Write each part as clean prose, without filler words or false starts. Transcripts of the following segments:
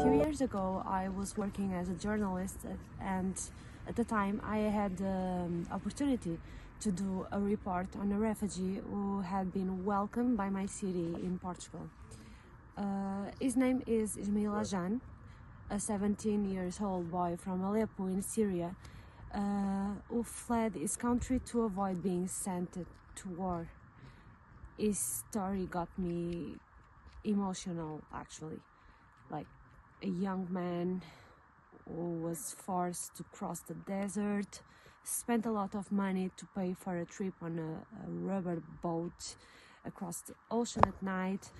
few years ago, I was working as a journalist, and at the time I had the opportunity to do a report on a refugee who had been welcomed by my city in Portugal. His name is Ismail, a 17-year-old boy from Aleppo in Syria, who fled his country to avoid being sent to war. His story got me emotional, actually. Like a young man who was forced to cross the desert, spent a lot of money to pay for a trip on a rubber boat across the ocean at night,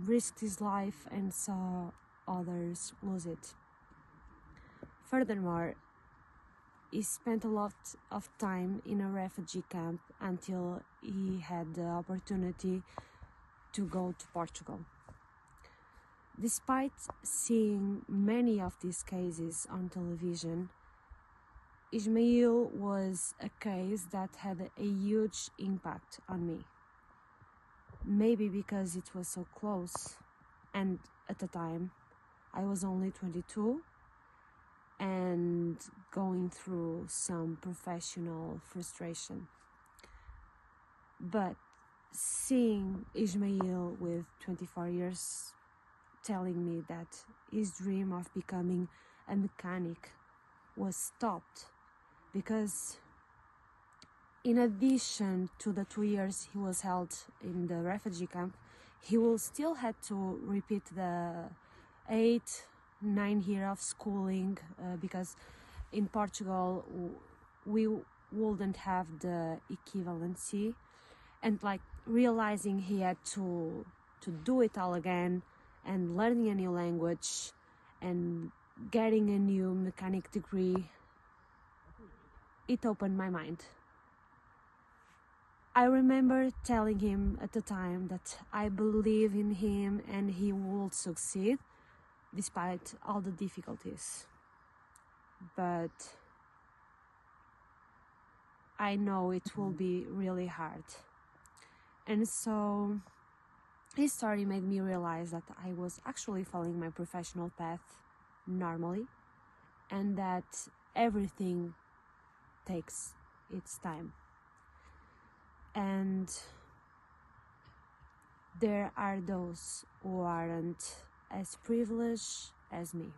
risked his life and saw others lose it. Furthermore, he spent a lot of time in a refugee camp until he had the opportunity to go to Portugal. Despite seeing many of these cases on television, Ismail was a case that had a huge impact on me. Maybe because it was so close, and at the time I was only 22 and going through some professional frustration. But seeing Ismail with 24 years telling me that his dream of becoming a mechanic was stopped because in addition to the 2 years he was held in the refugee camp, he will still had to repeat the 8-9 years of schooling because in Portugal we wouldn't have the equivalency, and like realizing he had to do it all again and learning a new language and getting a new mechanic degree, it opened my mind. I remember telling him at the time that I believe in him and he would succeed despite all the difficulties. But I know it will be really hard. And so his story made me realize that I was actually following my professional path normally and that everything takes its time. And there are those who aren't as privileged as me.